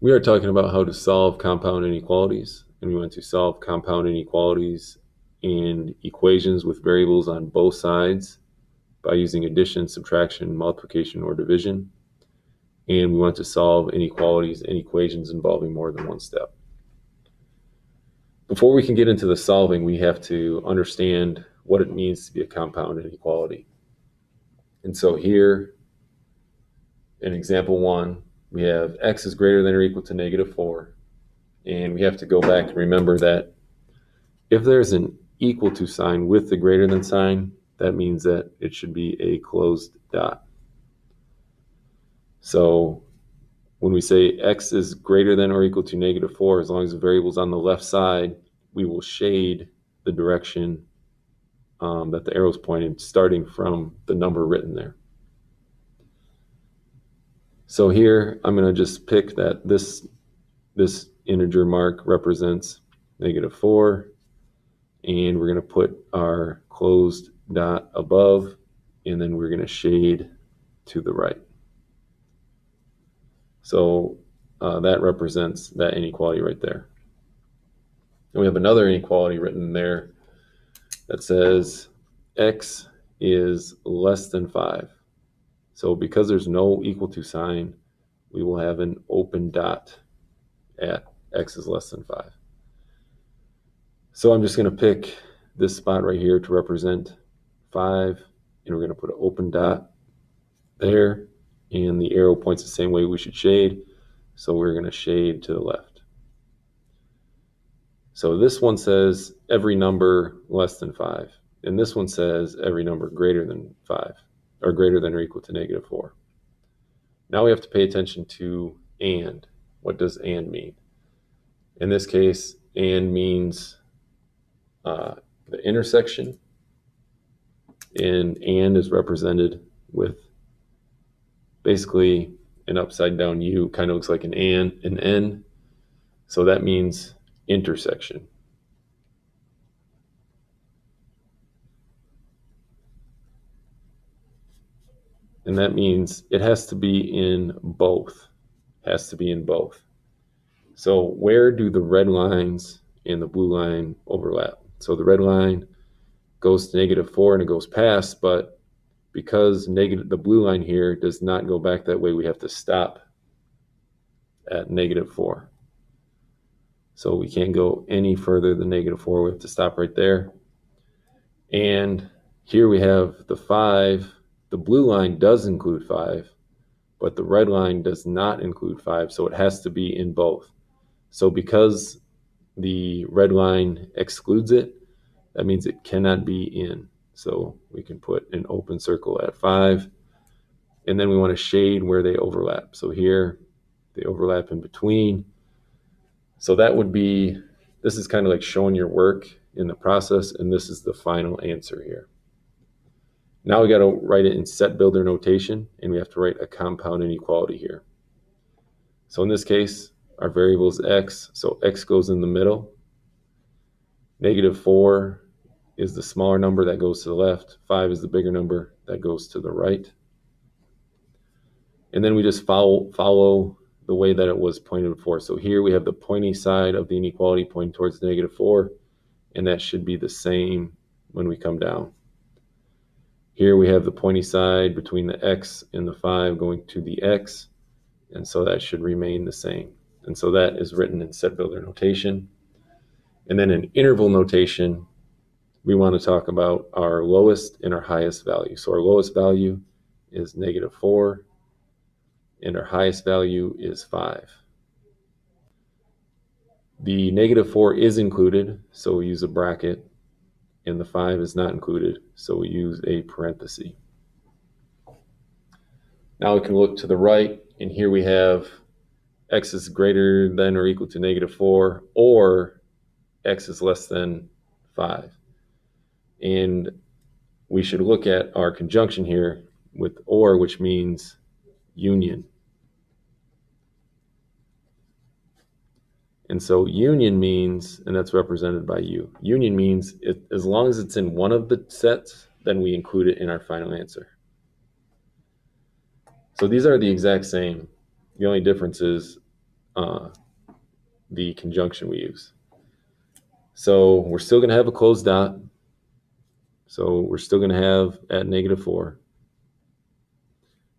We are talking about how to solve compound inequalities, and we want to solve compound inequalities in equations with variables on both sides by using addition, subtraction, multiplication, or division. And we want to solve inequalities in equations involving more than one step. Before we can get into the solving, we have to understand what it means to be a compound inequality. And so here, in example 1, we have x is greater than or equal to -4. And we have to go back and remember that if there's an equal to sign with the greater than sign, that means that it should be a closed dot. So when we say x is greater than or equal to -4, as long as the variable's on the left side, we will shade the direction that the arrow's pointed, starting from the number written there. So here, I'm going to just pick that this integer mark represents -4, and we're going to put our closed dot above, and then we're going to shade to the right. So that represents that inequality right there. And we have another inequality written there that says x is less than 5. So because there's no equal to sign, we will have an open dot at x is less than 5. So I'm just going to pick this spot right here to represent 5, and we're going to put an open dot there, and the arrow points the same way we should shade, so we're going to shade to the left. So this one says every number less than 5, and this one says every number greater than 5, or greater than or equal to -4. Now we have to pay attention to and. What does and mean? In this case, and means the intersection, and is represented with basically an upside down U, kind of looks like an N. So that means intersection. And that means it has to be in both. So where do the red lines and the blue line overlap? So the red line goes to -4 and it goes past, but because the blue line here does not go back that way, we have to stop at -4. So we can't go any further than -4. We have to stop right there. And here we have the 5. The blue line does include 5, but the red line does not include 5, so it has to be in both. So because the red line excludes it, that means it cannot be in. So we can put an open circle at 5, and then we want to shade where they overlap. So here, they overlap in between. So that would be, this is kind of like showing your work in the process, and this is the final answer here. Now we got to write it in set builder notation, and we have to write a compound inequality here. So in this case, our variable is x, so x goes in the middle. -4 is the smaller number, that goes to the left. 5 is the bigger number, that goes to the right. And then we just follow the way that it was pointed before. So here we have the pointy side of the inequality pointing towards -4, and that should be the same when we come down. Here we have the pointy side between the x and the 5 going to the x, and so that should remain the same. And so that is written in set builder notation. And then in interval notation, we want to talk about our lowest and our highest value. So our lowest value is -4, and our highest value is 5. The -4 is included, so we use a bracket, and the 5 is not included, so we use a parenthesis. Now we can look to the right, and here we have x is greater than or equal to -4, or x is less than 5. And we should look at our conjunction here with or, which means union. And so union means, and that's represented by U. Union means as long as it's in one of the sets, then we include it in our final answer. So these are the exact same. The only difference is the conjunction we use. So we're still going to have a closed dot. So we're still going to have at -4.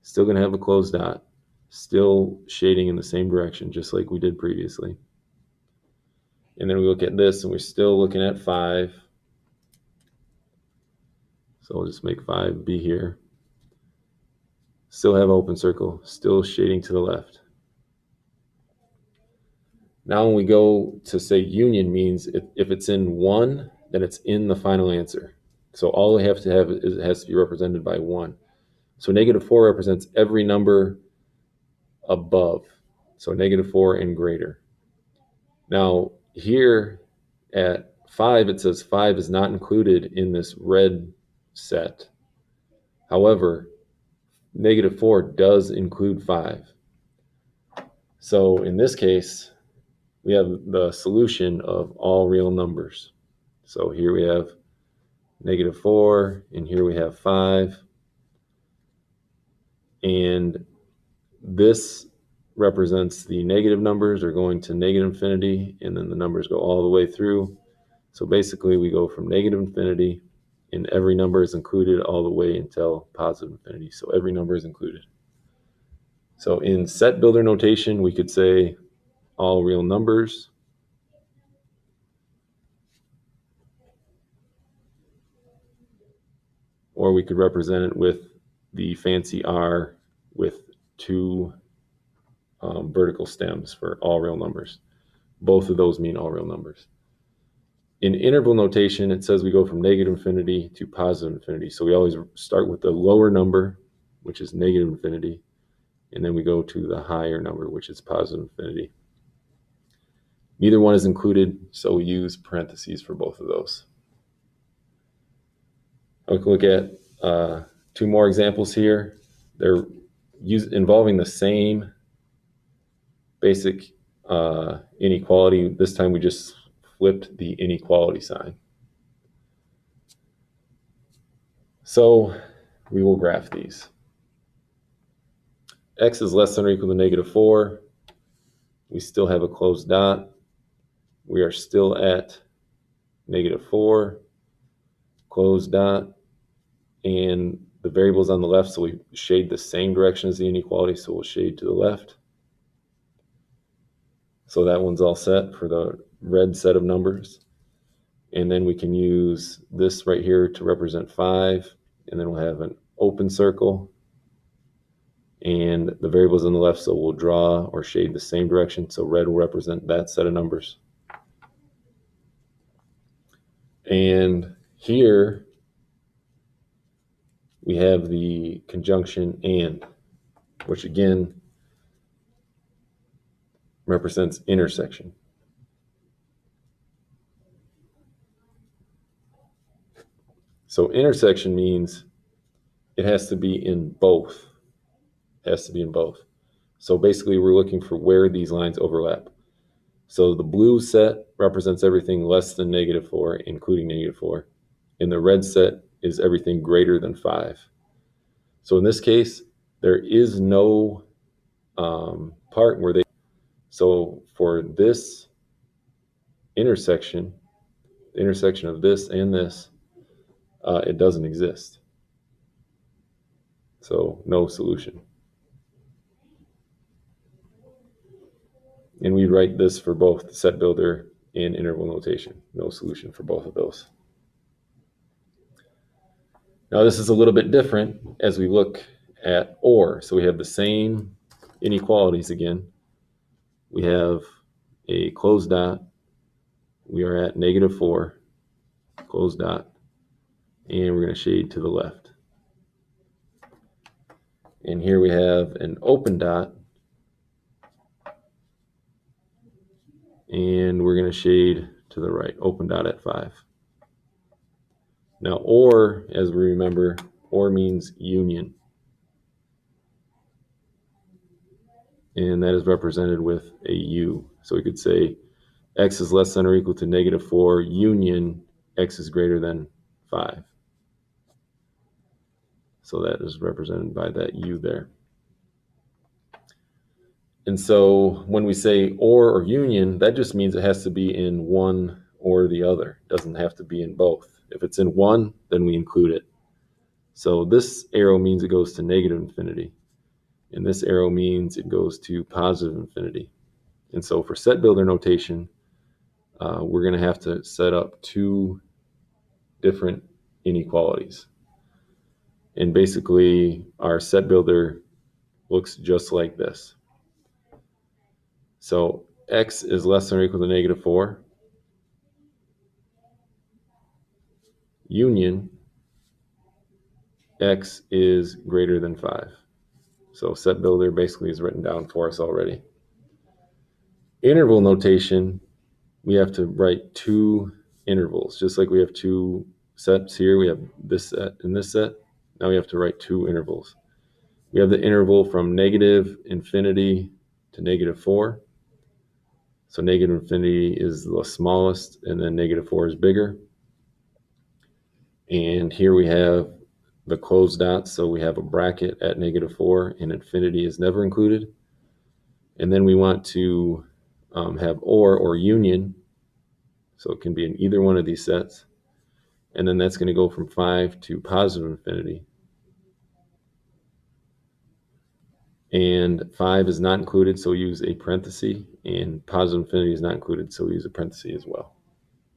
Still going to have a closed dot. Still shading in the same direction, just like we did previously. And then we look at this, and we're still looking at 5. So we'll just make 5 be here. Still have open circle, still shading to the left. Now when we go to say union means if it's in 1, then it's in the final answer. So all we have to have is it has to be represented by 1. So -4 represents every number above. So -4 and greater. Now here at 5, it says 5 is not included in this red set. However, -4 does include 5. So in this case, we have the solution of all real numbers. So here we have -4, and here we have 5. And this represents the negative numbers are going to -infinity, and then the numbers go all the way through. So basically, we go from -infinity, and every number is included all the way until +infinity. So every number is included. So in set builder notation, we could say all real numbers. Or we could represent it with the fancy R with 2 vertical stems for all real numbers. Both of those mean all real numbers. In interval notation, it says we go from -infinity to +infinity. So we always start with the lower number, which is -infinity, and then we go to the higher number, which is +infinity. Neither one is included, so we use parentheses for both of those. We can look at 2 more examples here. They're involving the same basic inequality. This time we just flipped the inequality sign. So we will graph these. X is less than or equal to -4. We still have a closed dot. We are still at -4, closed dot, and the variable's on the left, so we shade the same direction as the inequality, so we'll shade to the left. So that one's all set for the red set of numbers. And then we can use this right here to represent 5, and then we'll have an open circle, and the variable's on the left, so we'll draw or shade the same direction. So red will represent that set of numbers. And here we have the conjunction and, which again represents intersection. So intersection means it has to be in both. It has to be in both. So basically we're looking for where these lines overlap. So the blue set represents everything less than -4, including -4. And the red set is everything greater than 5. So in this case, there is no part where they... So for this intersection, the intersection of this and this, it doesn't exist. So no solution. And we write this for both set builder and interval notation. No solution for both of those. Now this is a little bit different as we look at OR. So we have the same inequalities again. We have a closed dot. We are at -4, closed dot, and we're going to shade to the left. And here we have an open dot, and we're going to shade to the right, open dot at 5. Now OR, as we remember, OR means union. And that is represented with a U. So we could say X is less than or equal to -4 union X is greater than 5. So that is represented by that U there. And so when we say or union, that just means it has to be in one or the other. It doesn't have to be in both. If it's in one, then we include it. So this arrow means it goes to negative infinity. And this arrow means it goes to positive infinity. And so for set builder notation, we're going to have to set up two different inequalities. And basically, our set builder looks just like this. So x is less than or equal to negative 4. Union x is greater than 5. So set builder basically is written down for us already. Interval notation, we have to write two intervals. Just like we have two sets here, we have this set and this set. Now we have to write two intervals. We have the interval from negative infinity to negative 4. So negative infinity is the smallest, and then negative 4 is bigger. And here we have the closed dots, so we have a bracket at negative 4, and infinity is never included. And then we want to have or union, so it can be in either one of these sets. And then that's going to go from 5 to positive infinity. And 5 is not included, so we use a parenthesis, and positive infinity is not included, so we use a parenthesis as well.